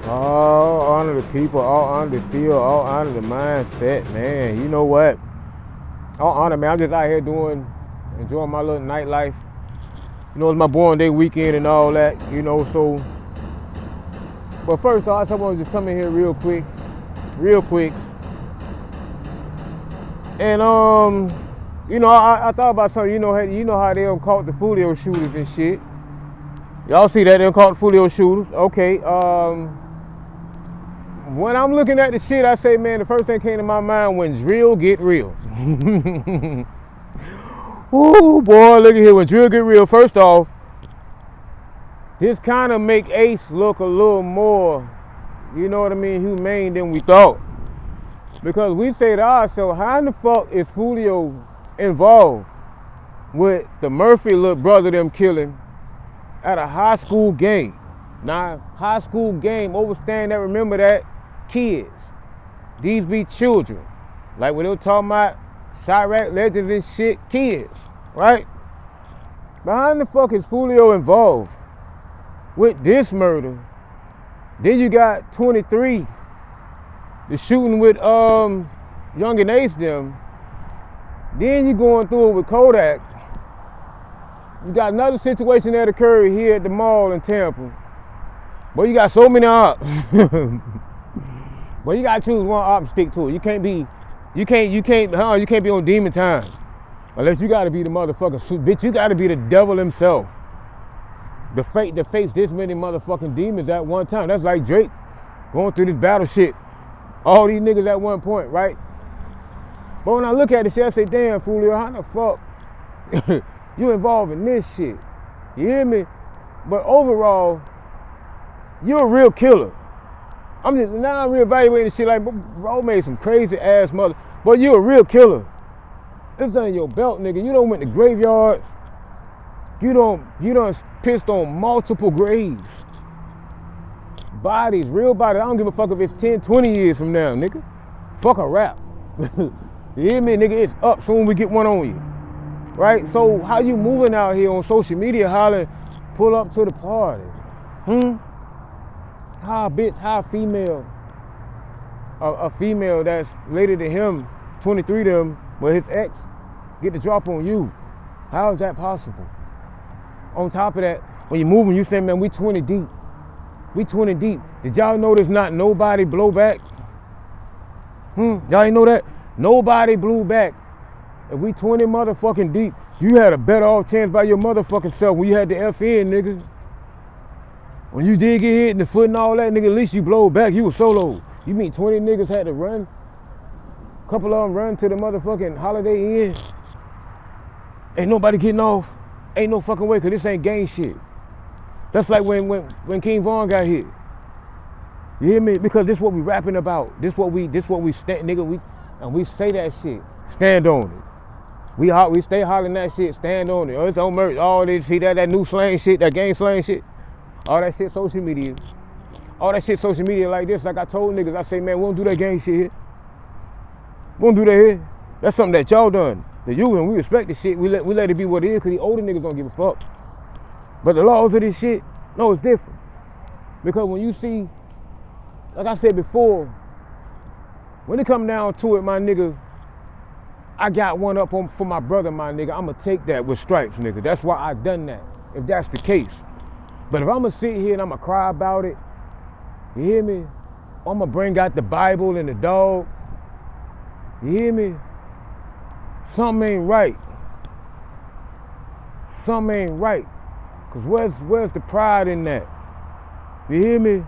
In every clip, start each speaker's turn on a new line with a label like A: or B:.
A: All honor the people, all honor the field, all honor the mindset, man. You know what? All honor, man. I'm just out here enjoying my little nightlife. You know, it's my born day weekend and all that, you know, so. But first off, I just want to just come in here real quick. And, you know, I thought about something, you know how they caught the Fulio shooters and shit. Y'all see that they caught the Fulio shooters? Okay, when I'm looking at the shit, I say, man, the first thing came to my mind when drill get real. Ooh, boy, look at here. When drill get real, first off, this kind of make Ace look a little more, you know what I mean, humane than we thought. Because we say to ourselves, how in the fuck is Fulio involved with the Murphy little brother them killing at a high school game? Now, high school game, overstand that, remember that, kids. These be children. Like when they were talking about Chirac legends and shit, kids, right? Behind the fuck is Fulio involved with this murder? Then you got 23, the shooting with Young and Ace them. Then you going through it with Kodak. You got another situation that occurred here at the mall in Tampa. Boy, you got so many ops. Well, you gotta choose one op and stick to it. You can't be on demon time. Unless you gotta be the motherfucker. Bitch, you gotta be the devil himself. The fate to face this many motherfucking demons at one time. That's like Drake going through this battle shit. All these niggas at one point, right? But when I look at this shit, I say, damn, Fulio, how the fuck you involved in this shit? You hear me? But overall, you're a real killer. I'm reevaluating shit like, bro made some crazy ass mother. But you a real killer. It's on your belt, nigga. You done went to graveyards. You done pissed on multiple graves. Bodies, real bodies. I don't give a fuck if it's 10, 20 years from now, nigga. Fuck a rap. You hear me, nigga? It's up soon we get one on you. Right? So how you moving out here on social media hollering, pull up to the party? How a female, a female that's related to him, 23 to him, but his ex, get the drop on you? How is that possible? On top of that, when you're moving, you say, man, we 20 deep. We 20 deep. Did y'all know there's not nobody blow back? Y'all ain't know that? Nobody blew back. If we 20 motherfucking deep, you had a better off chance by your motherfucking self when you had the F in, nigga. When you did get hit in the foot and all that, nigga, at least you blow back. You was solo. You mean 20 niggas had to run? A couple of them run to the motherfucking Holiday Inn. Ain't nobody getting off. Ain't no fucking way, cause this ain't gang shit. That's like when King Von got hit. You hear me? Because this what we rapping about. This what we stand, nigga. We say that shit. Stand on it. We stay hollering that shit. Stand on it. Oh, it's on merch. All this, see that new slang shit, that gang slang shit. All that shit social media. All that shit social media like this. Like I told niggas, I say, man, we don't do that gang shit here. We don't do that here. That's something that y'all done. The youth, and we respect the shit. We let it be what it is, because the older niggas don't give a fuck. But the laws of this shit, no, it's different. Because when you see, like I said before, when it come down to it, my nigga, I got one up for my brother, my nigga. I'ma take that with stripes, nigga. That's why I done that, if that's the case. But if I'ma sit here and I'ma cry about it, you hear me? I'ma bring out the Bible and the dog. You hear me? Something ain't right. Something ain't right. Cause where's the pride in that? You hear me?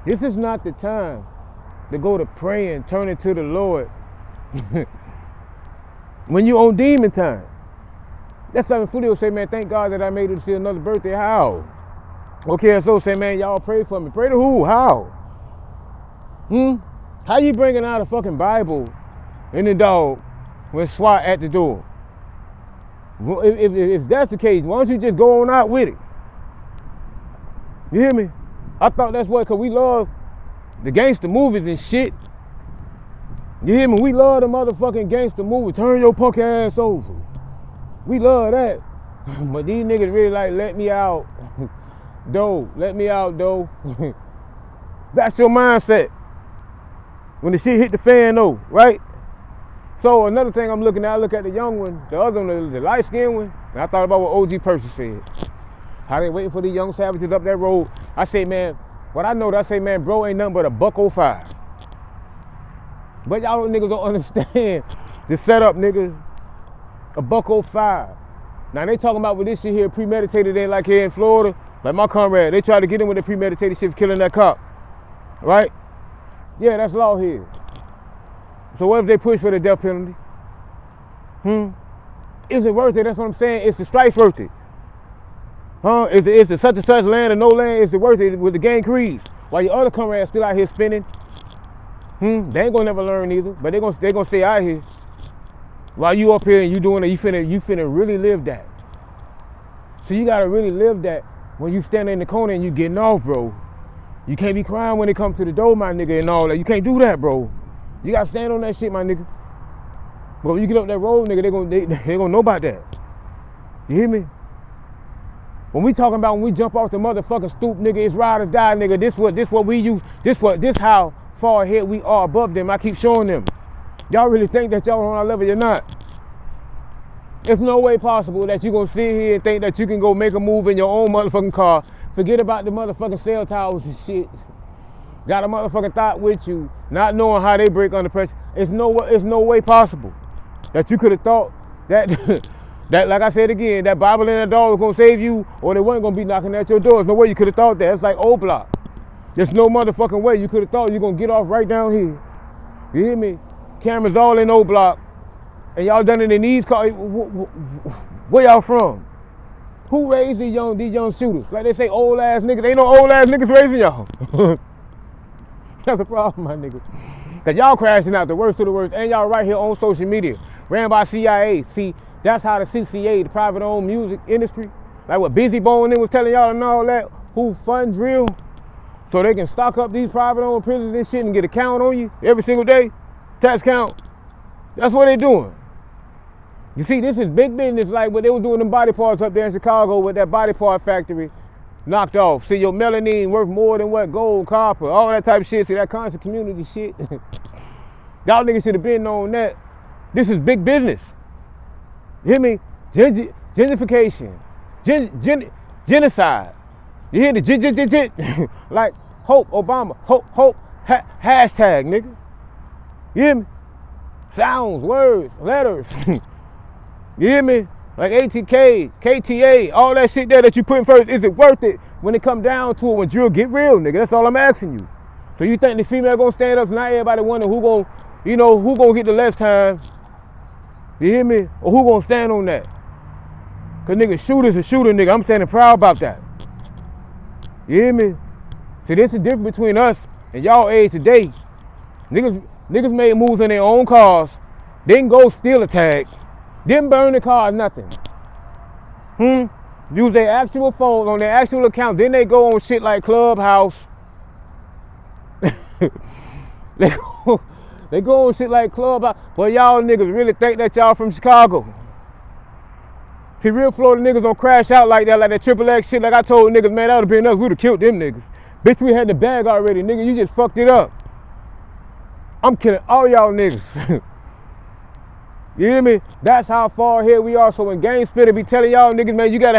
A: This is not the time to go to praying, turning to the Lord. When you on demon time. That's something Fulio say, man, thank God that I made it to see another birthday. How? Okay, so say, man, y'all pray for me. Pray to who? How? How you bringing out a fucking Bible in the dog when SWAT at the door? If that's the case, why don't you just go on out with it? You hear me? I thought that's what, because we love the gangster movies and shit. You hear me? We love the motherfucking gangster movie. Turn your punk ass over. We love that. But these niggas really like, let me out. Let me out, though. That's your mindset. When the shit hit the fan though, right? So another thing I'm looking at, I look at the young one, the other one, the light skinned one, and I thought about what OG Percy said. How they waiting for the young savages up that road. I say, man, what I know, I say, man, bro ain't nothing but a $1.05. But y'all niggas don't understand the setup, niggas. A $1.05. Now they talking about with this shit here premeditated ain't like here in Florida. Like my comrade, they tried to get in with the premeditated shit for killing that cop. Right? Yeah, that's law here. So what if they push for the death penalty? Is it worth it? That's what I'm saying. Is the stripes worth it? Is the such and such land or no land, is it worth it with the gang creeds? While your other comrades still out here spinning. They ain't gonna never learn either, but they gonna stay out here. While you up here and you doing it, you finna really live that. So you gotta really live that when you standing in the corner and you getting off, bro. You can't be crying when it comes to the door, my nigga, and all that. You can't do that, bro. You gotta stand on that shit, my nigga. But when you get up that road, nigga, they gonna know about that. You hear me? When we talking about when we jump off the motherfucking stoop, nigga, it's ride or die, nigga. This what we use. This how far ahead we are above them. I keep showing them. Y'all really think that y'all on our level? You're not. It's no way possible that you gonna sit here and think that you can go make a move in your own motherfucking car. Forget about the motherfucking cell towers and shit. Got a motherfucking thought with you, not knowing how they break under pressure. It's no way possible that you could have thought that that, like I said again, that Bible and that dog was gonna save you, or they weren't gonna be knocking at your door. There's no way you could have thought that. It's like old block. There's no motherfucking way you could have thought you're gonna get off right down here. You hear me? Cameras all in old block, and y'all done it in these cars. Where y'all from? Who raised these young shooters? Like they say, old ass niggas. Ain't no old ass niggas raising y'all. That's a problem, my niggas. Cause y'all crashing out the worst of the worst, and y'all right here on social media, ran by CIA. See, that's how the CCA, the private owned music industry, like what Busy Bone was telling y'all and all that, who fund drill, so they can stock up these private owned prisons and shit and get a count on you every single day, tax count. That's what they doing. You see, this is big business, like what they were doing them body parts up there in Chicago with that body part factory knocked off. See, your melanin worth more than what gold, copper, all that type of shit. See, that conscious community shit. Y'all niggas should have been on that. This is big business. You hear me? Gentrification. Genocide. You hear the like Hope, Obama, Hope, hashtag, nigga. You hear me? Sounds, words, letters. You hear me? Like ATK, KTA, all that shit there that you put first, is it worth it when it come down to it, when drill get real, nigga? That's all I'm asking you. So you think the female gonna stand up, not everybody wonder who gonna get the less time, you hear me? Or who gonna stand on that? Cause nigga, shooter's a shooter, nigga. I'm standing proud about that. You hear me? See, this is the difference between us and y'all age today. Niggas made moves in their own cars, didn't go steal a tag, didn't burn the car, nothing. Use their actual phones on their actual account. Then they go on shit like Clubhouse. They go on shit like Clubhouse. But y'all niggas really think that y'all from Chicago. See, real Florida niggas don't crash out like that Triple X shit. Like I told niggas, man, that would have been us. We would have killed them niggas. Bitch, we had the bag already, nigga. You just fucked it up. I'm killing all y'all niggas. You hear me? That's how far ahead we are. So when Gang Spitter be telling y'all niggas, man, you can't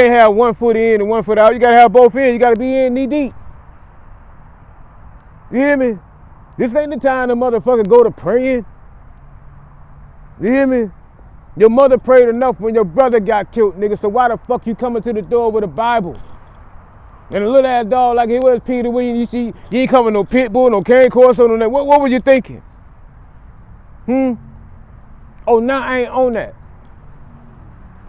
A: have 1 foot in and 1 foot out. You gotta have both in. You gotta be in knee deep. You hear me? This ain't the time to motherfucker go to praying. You hear me? Your mother prayed enough when your brother got killed, nigga. So why the fuck you coming to the door with a Bible? And a little ass dog like it was Peter Williams, you ain't coming no pit bull, no cane corso, no that. What was you thinking? Oh, now I ain't on that.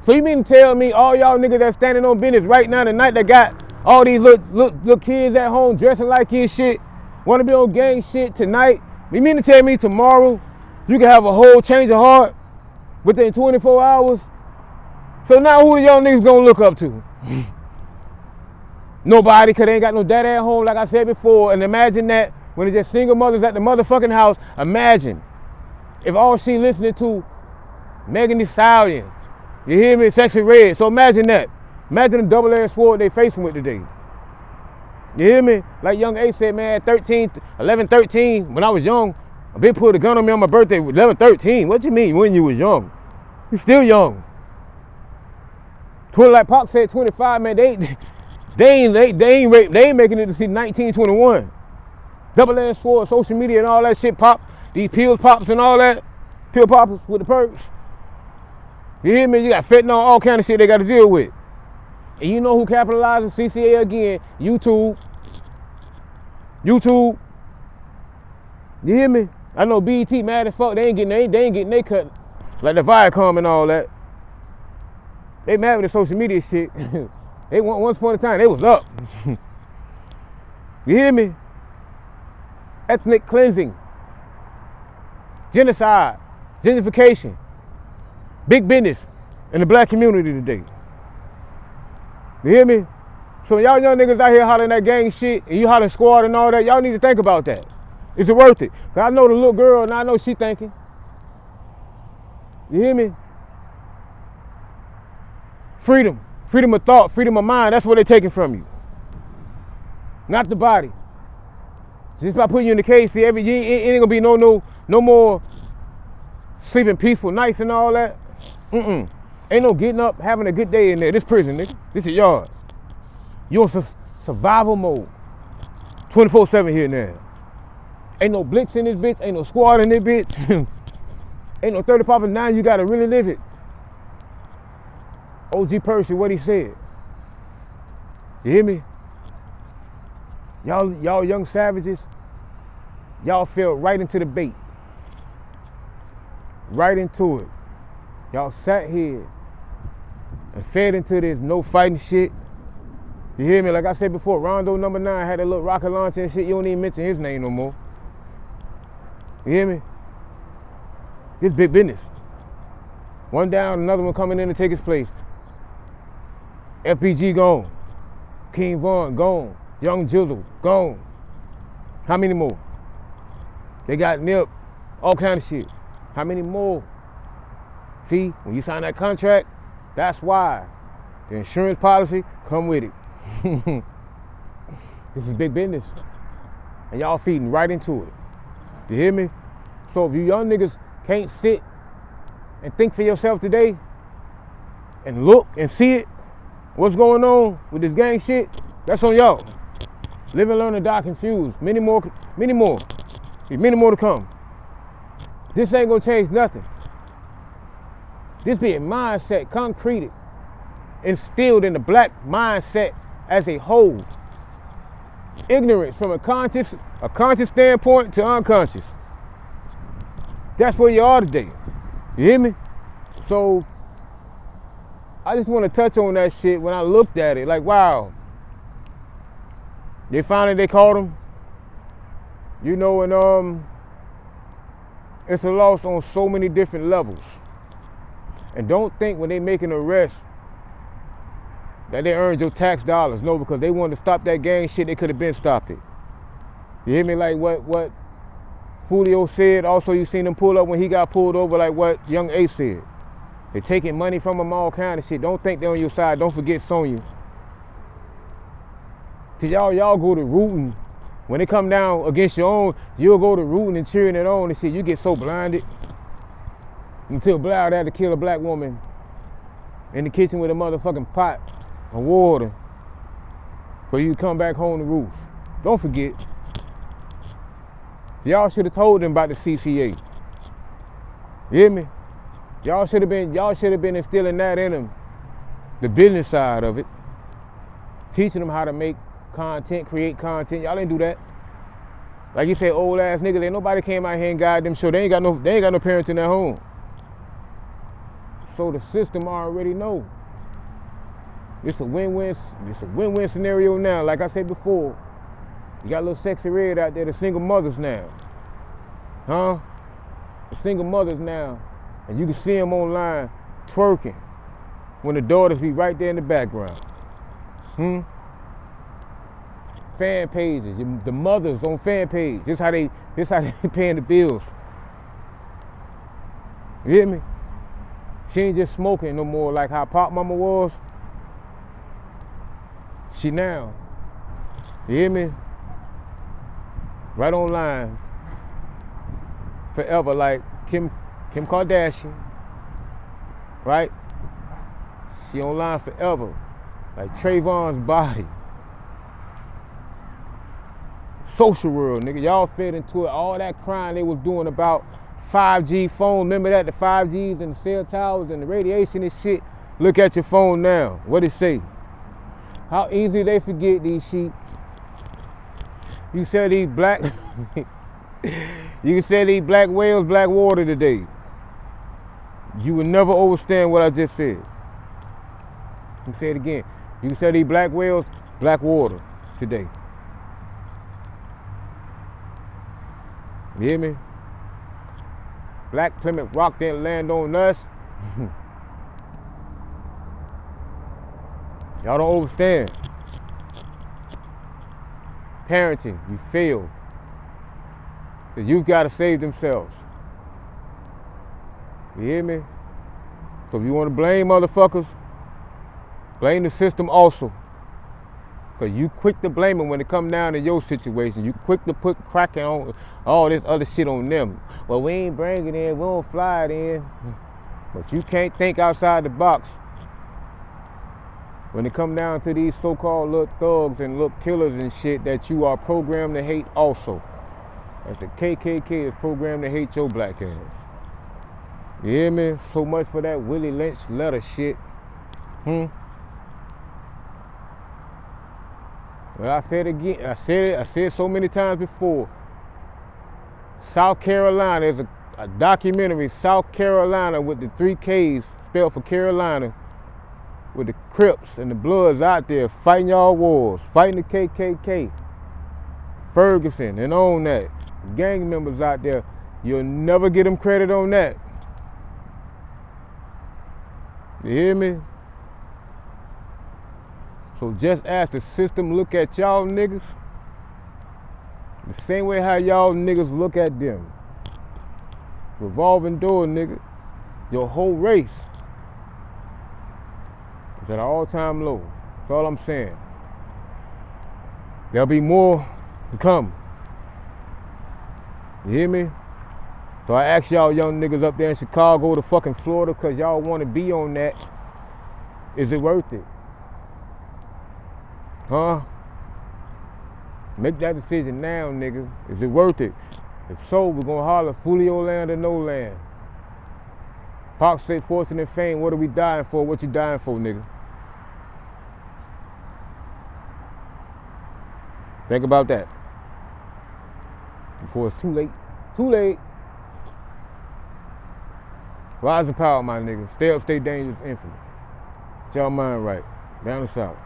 A: So you mean to tell me all y'all niggas that's standing on business right now tonight that got all these little kids at home dressing like his shit, wanna be on gang shit tonight? You mean to tell me tomorrow you can have a whole change of heart within 24 hours? So now who the young niggas gonna look up to? Nobody, cause they ain't got no daddy at home, like I said before. And imagine that when it's just single mothers at the motherfucking house. Imagine if all she listening to Megan Thee Stallion, you hear me, Sexy Red. So imagine that. Imagine the double-edged sword they facing with today. You hear me? Like young A said, man, 11, 13, when I was young, a bitch put a gun on me on my birthday, 11, 13. What you mean when you was young? You still young. Like Pac said, 25, man, they ain't making it to see 19, 21. Double-edged sword, social media and all that shit pop. These pills pops and all that. Pill poppers with the perks. You hear me? You got fentanyl, all kind of shit they got to deal with. And you know who capitalizes CCA again? YouTube. You hear me? I know BET mad as fuck. They ain't getting they cut. Like the Viacom and all that. They mad with the social media shit. They once upon a time, they was up. You hear me? Ethnic cleansing. Genocide. Gentrification. Big business in the black community today. You hear me? So y'all young niggas out here hollering that gang shit and you hollering squad and all that, y'all need to think about that. Is it worth it? Cause I know the little girl and I know she thinking. You hear me? Freedom. Freedom of thought, freedom of mind, that's what they're taking from you. Not the body. Just by putting you in the cage, see, it ain't gonna be no more sleeping peaceful nights and all that. Ain't no getting up, having a good day in there. This prison, nigga. This is yours. You on survival mode. 24/7 here now. Ain't no blitz in this bitch. Ain't no squad in this bitch. Ain't no 35 and 9. You gotta really live it. OG Percy, what he said. You hear me? Y'all young savages, y'all fell right into the bait. Right into it. Y'all sat here and fed into this no fighting shit. You hear me? Like I said before, Rondo number 9 had a little rocket launcher and shit. You don't even mention his name no more. You hear me? This big business. One down, another one coming in to take his place. FBG gone. King Von gone. Young Jizzle gone. How many more? They got Nip. All kind of shit. How many more? See, when you sign that contract, that's why. The insurance policy, come with it. This is big business. And y'all feeding right into it. You hear me? So if you young niggas can't sit and think for yourself today and look and see it, what's going on with this gang shit, that's on y'all. Live and learn and die confused. Many more. There's many more to come. This ain't gonna change nothing. This being mindset, concreted, instilled in the black mindset as a whole. Ignorance from a conscious standpoint to unconscious. That's where you are today. You hear me? So I just want to touch on that shit when I looked at it. Like, wow. They caught him. You know, and it's a loss on so many different levels. And don't think when they make an arrest that they earned your tax dollars. No, because they wanted to stop that gang shit, they could have been stopped it. You hear me? Like what Fulio said. Also, you seen him pull up when he got pulled over, like what Young Ace said. They're taking money from him, all kind of shit. Don't think they're on your side. Don't forget Sonya. Cause y'all go to rooting. When they come down against your own, you'll go to rooting and cheering it on and shit. You get so blinded. Until Bloud had to kill a black woman in the kitchen with a motherfucking pot of water for you to come back home to roof. Don't forget. Y'all should have told them about the CCA. You hear me? Y'all should have been instilling that in them. The business side of it. Teaching them how to make content, create content. Y'all didn't do that. Like you say, old ass niggas, ain't nobody came out here and guided them. So they ain't got no parents in their home. So the system already know. It's a win-win scenario now. Like I said before, you got a little sexy red out there, the single mothers now. Huh? The single mothers now. And you can see them online twerking when the daughters be right there in the background. Fan pages, the mothers on fan page. This how they paying the bills. You hear me? She ain't just smoking no more like how Pop Mama was. She now. You hear me? Right online forever, like Kim Kardashian, right? She online forever, like Trayvon's body. Social world, nigga. Y'all fed into it. All that crime they was doing about 5G phone. Remember that? The 5Gs and the cell towers and the radiation and shit. Look at your phone now. What it say? How easy they forget these sheep. You said these black you said these black whales, black water today. You would never understand what I just said. Let me say it again. You said these black whales, black water today. You hear me? Black Plymouth Rock didn't land on us. Y'all don't understand. Parenting, you fail. The youth gotta save themselves. You hear me? So if you wanna blame motherfuckers, blame the system also. Cause you quick to blame them when it come down to your situation. You quick to put cracking on all this other shit on them. Well, we ain't bringing it in, we don't fly it in. But you can't think outside the box. When it come down to these so-called little thugs and little killers and shit that you are programmed to hate also. As the KKK is programmed to hate your black ass. You hear me? So much for that Willie Lynch letter shit. Well, I said it again. I said it so many times before. South Carolina, there's a documentary, South Carolina, with the 3 Ks spelled for Carolina, with the Crips and the Bloods out there fighting y'all wars, fighting the KKK, Ferguson, and on that. Gang members out there, you'll never get them credit on that. You hear me? So just as the system look at y'all niggas, the same way how y'all niggas look at them. Revolving door, nigga. Your whole race is at an all-time low. That's all I'm saying. There'll be more to come. You hear me? So I ask y'all young niggas up there in Chicago to fucking Florida, cause y'all wanna be on that. Is it worth it? Huh? Make that decision now, nigga. Is it worth it? If so, we're gonna holler Fulio land or no land. Pac say fortune and fame, what are we dying for? What you dying for, nigga? Think about that. Before it's too late. Too late. Rise and power, my nigga. Stay up, stay dangerous, infinite. Get y'all mind right. Down the south.